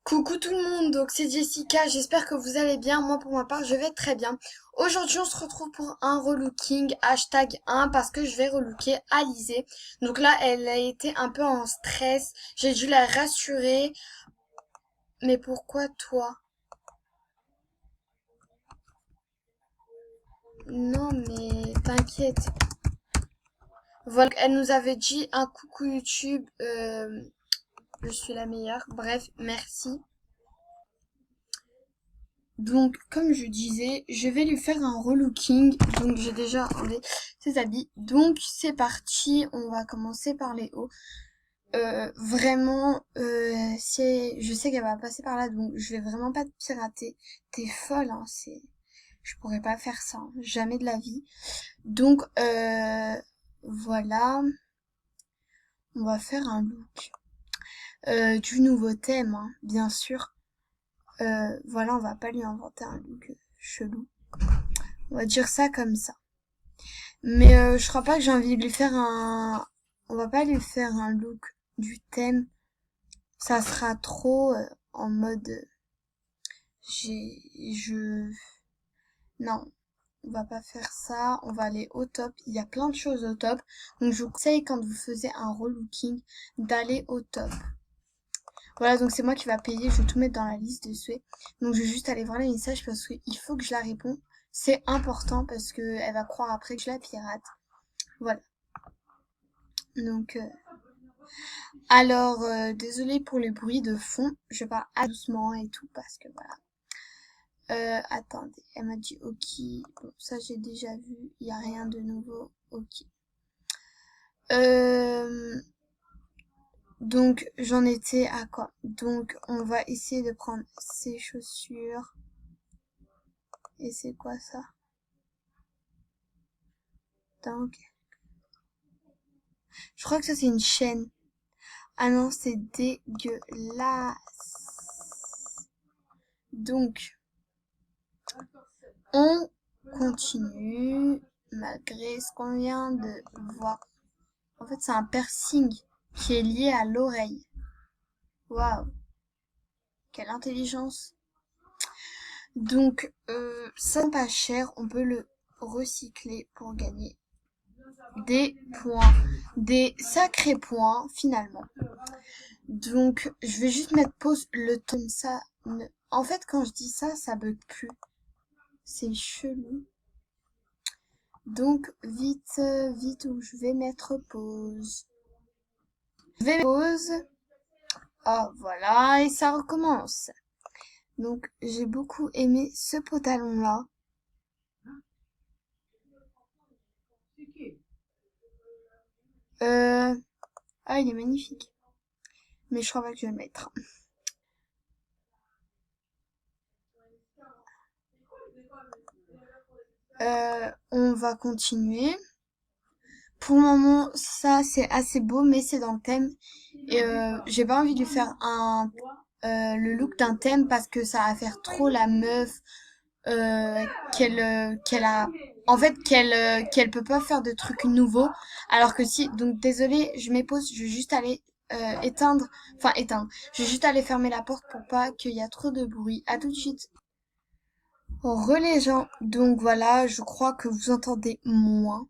Coucou tout le monde, donc c'est Jessica, j'espère que vous allez bien, moi pour ma part je vais très bien. Aujourd'hui on se retrouve pour un relooking hashtag 1 parce que je vais relooker Alizée. Donc là elle a été un peu en stress, j'ai dû la rassurer. Mais pourquoi toi? Non mais t'inquiète. Voilà, elle nous avait dit un coucou YouTube, je suis la meilleure, bref, merci. Donc, comme je disais, je vais lui faire un relooking. Donc, j'ai déjà enlevé ses habits. Donc, c'est parti. On va commencer par les hauts. Vraiment, je sais qu'elle va passer par là, donc je vais vraiment pas te pirater. T'es folle, hein. Je pourrais pas faire ça, hein, jamais de la vie. Donc, voilà. On va faire un look. Du nouveau thème, hein, bien sûr. Voilà, on va pas lui inventer un look chelou. On va dire ça comme ça. Mais je crois pas que j'ai envie de lui faire un... On va pas lui faire un look du thème. Ça sera trop en mode... J'ai... Je... Non, on va pas faire ça. On va aller au top. Il y a plein de choses au top. Donc je vous conseille quand vous faisiez un relooking d'aller au top. Voilà, donc c'est moi qui va payer. Je vais tout mettre dans la liste de souhaits. Donc je vais juste aller voir les messages parce qu'il faut que je la réponde. C'est important parce que elle va croire après que je la pirate. Voilà. Donc, alors, désolée pour le bruit de fond. Je parle doucement et tout parce que voilà. Attendez, elle m'a dit ok. Bon, ça j'ai déjà vu. Il y a rien de nouveau. Ok. Euh, donc j'en étais à quoi? Donc on va essayer de prendre ces chaussures. Et c'est quoi ça? Donc, je crois que ça c'est une chaîne. Ah non, c'est dégueulasse. Donc, on continue malgré ce qu'on vient de voir. En fait, c'est un piercing qui est lié à l'oreille. Waouh, quelle intelligence. Donc, ça pas cher, on peut le recycler pour gagner des points, des sacrés points finalement. Donc, je vais juste mettre pause le temps. Ça ne... En fait, quand je dis ça, ça bug plus. C'est chelou. Donc, vite, vite, où je vais mettre pause. Je vais mettre pause. Oh, voilà, et ça recommence. Donc, j'ai beaucoup aimé ce pantalon-là. Euh... Ah, il est magnifique. Mais je crois pas que je vais le mettre. On va continuer. Pour le moment, ça, c'est assez beau, mais c'est dans le thème. Et j'ai pas envie de lui faire le look d'un thème parce que ça va faire trop la meuf qu'elle a en fait qu'elle peut pas faire de trucs nouveaux alors que si donc désolée je m'épose je vais juste aller éteindre je vais juste aller fermer la porte pour pas qu'il y a trop de bruit. À tout de suite. Les gens, donc voilà, je crois que vous entendez moins.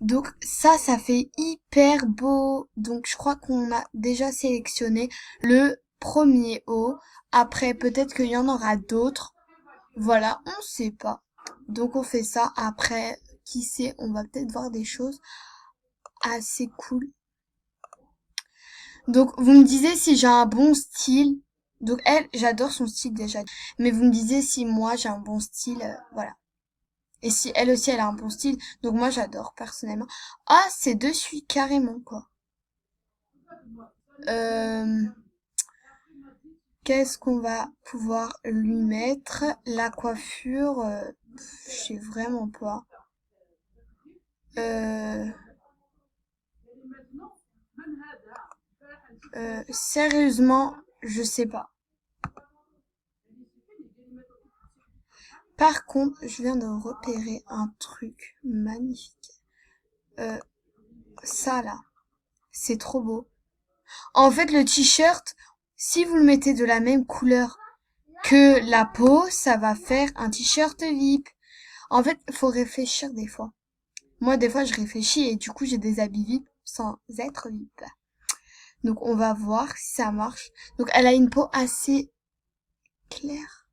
Donc ça fait hyper beau. Donc je crois qu'on a déjà sélectionné le premier haut. Après, peut-être qu'il y en aura d'autres. Voilà, on sait pas. Donc on fait ça. Après, qui sait, on va peut-être voir des choses assez cool. Donc vous me disiez si j'ai un bon style. Donc elle, j'adore son style déjà. Mais vous me disiez si moi j'ai un bon style, voilà. Et si elle aussi elle a un bon style. Donc moi j'adore personnellement. Ah, c'est dessus carrément quoi. Euh, Qu'est-ce qu'on va pouvoir lui mettre? La coiffure, je sais vraiment pas. Euh, Sérieusement, je sais pas. Par contre, je viens de repérer un truc magnifique. Euh, Ça là, c'est trop beau. En fait, le t-shirt, Si vous le mettez de la même couleur que la peau, ça va faire un t-shirt VIP. En fait, faut réfléchir des fois. Moi, des fois, je réfléchis et du coup, j'ai des habits VIP sans être VIP. Donc, on va voir si ça marche. Donc, elle a une peau assez claire.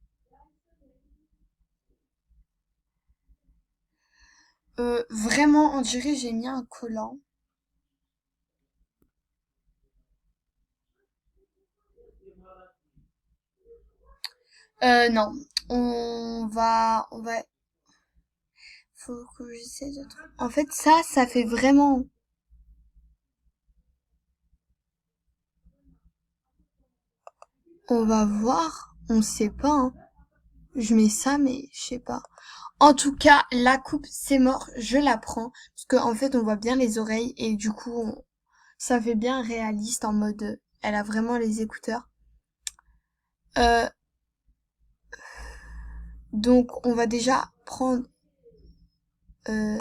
Vraiment, on dirait j'ai mis un collant. Non. On va, faut que j'essaie de trouver. En fait, ça fait vraiment. On va voir. On sait pas, hein. Je mets ça, mais je sais pas. En tout cas, la coupe, c'est mort. Je la prends. Parce qu'en fait, on voit bien les oreilles. Et du coup, ça fait bien réaliste en mode, elle a vraiment les écouteurs. Euh, donc, on va déjà prendre de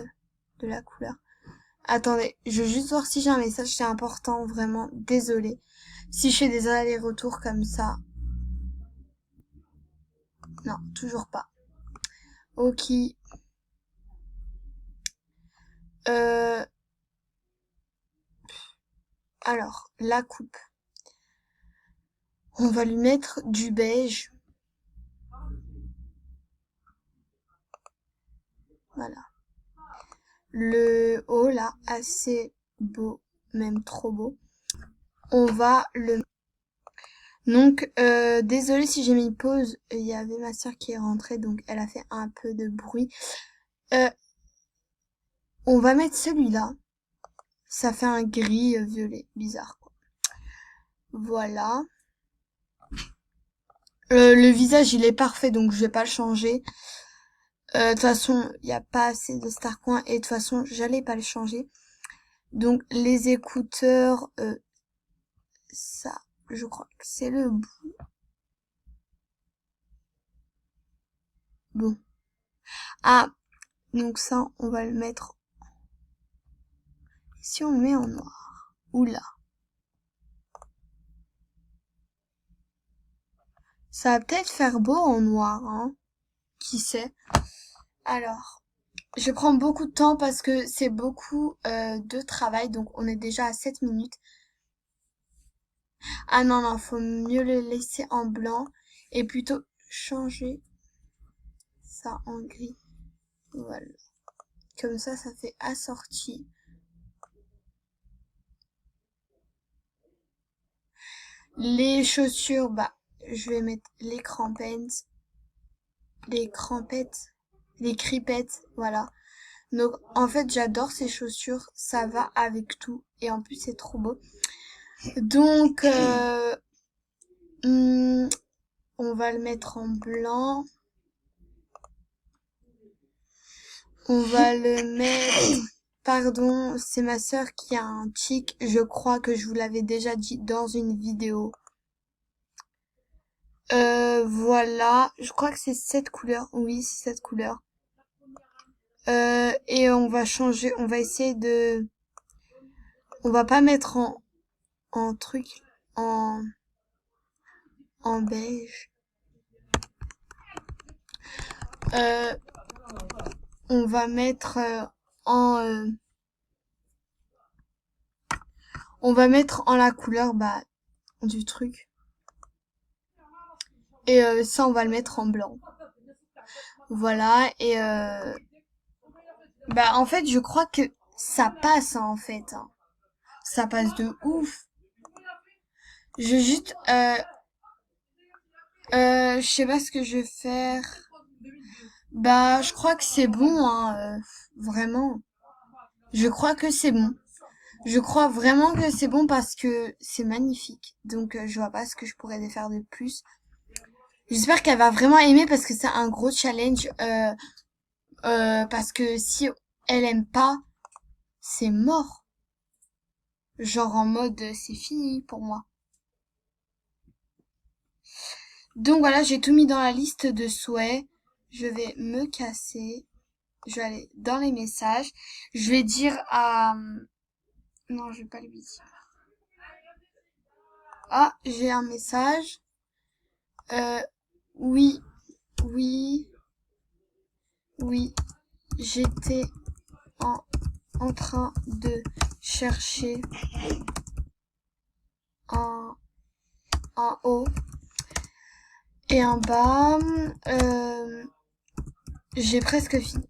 la couleur. Attendez, je veux juste voir si j'ai un message, c'est important, vraiment, désolé. Si je fais des allers-retours comme ça. Non, toujours pas. Ok. Euh, alors, la coupe. On va lui mettre du beige. Voilà. Le haut, là, assez beau, même trop beau. On va le... Donc, désolé si j'ai mis pause. Il y avait ma soeur qui est rentrée, donc elle a fait un peu de bruit. Euh, on va mettre celui-là. Ça fait un gris violet, bizarre quoi. Voilà. Le visage il est parfait donc je vais pas le changer. De toute façon il n'y a pas assez de Starcoin et de toute façon j'allais pas le changer. Donc les écouteurs, ça je crois que c'est le bout. Bon. Ah, donc ça on va le mettre. Si on le met en noir. Oula. Ça va peut-être faire beau en noir, hein. Qui sait. Alors, je prends beaucoup de temps parce que c'est beaucoup de travail, donc on est déjà à 7 minutes. Ah non, non, faut mieux le laisser en blanc et plutôt changer ça en gris. Voilà. Comme ça fait assorti. Les chaussures, bah, je vais mettre les crampettes, les cripettes, voilà. Donc, en fait, j'adore ces chaussures, ça va avec tout et en plus, c'est trop beau. Donc, hmm, on va le mettre en blanc. On va le mettre... Pardon, c'est ma sœur qui a un tic. Je crois que je vous l'avais déjà dit dans une vidéo. Voilà. Je crois que c'est cette couleur. Oui, c'est cette couleur. Et on va changer. On va essayer de... On va pas mettre en truc. En, en beige. Euh, on va mettre en... on va mettre en la couleur bah, du truc. Et ça, on va le mettre en blanc. Voilà. Et bah, en fait, je crois que ça passe, hein, en fait. Hein. Ça passe de ouf. Je juste... je sais pas ce que je vais faire. Bah, je crois que c'est bon, hein. Vraiment. Je crois que c'est bon. Je crois vraiment que c'est bon parce que c'est magnifique. Donc, je vois pas ce que je pourrais faire de plus. J'espère qu'elle va vraiment aimer parce que c'est un gros challenge. Parce que si elle aime pas, c'est mort. Genre en mode c'est fini pour moi. Donc voilà, j'ai tout mis dans la liste de souhaits. Je vais me casser. Je vais aller dans les messages. Je vais dire à... Non, je vais pas lui dire. Ah, j'ai un message. Euh, oui, oui, oui, j'étais en, en train de chercher en, en haut et en bas. J'ai presque fini.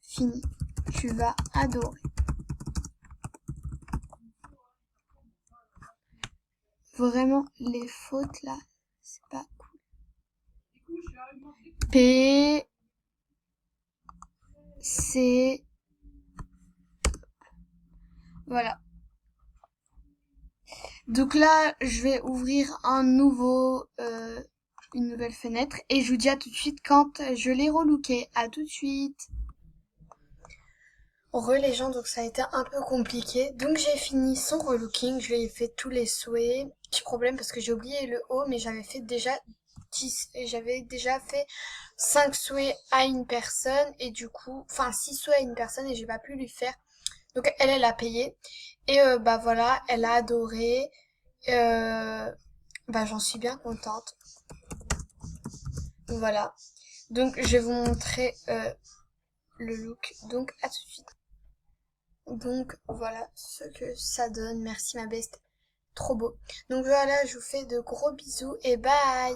Fini. Tu vas adorer. Vraiment, les fautes là, c'est pas cool. P, C, voilà. Donc là, je vais ouvrir une nouvelle fenêtre et je vous dis à tout de suite quand je l'ai relooké. À tout de suite. Les gens, donc ça a été un peu compliqué. Donc j'ai fini son relooking, je lui ai fait tous les souhaits. Petit problème parce que j'ai oublié le haut, mais j'avais déjà fait 5 souhaits à une personne et du coup, enfin 6 souhaits à une personne et j'ai pas pu lui faire. Donc elle a payé et bah voilà, elle a adoré. Euh, Bah j'en suis bien contente. Voilà. Donc je vais vous montrer le look. Donc à tout de suite. Donc voilà ce que ça donne. Merci ma best. Trop beau. Donc voilà, je vous fais de gros bisous et bye.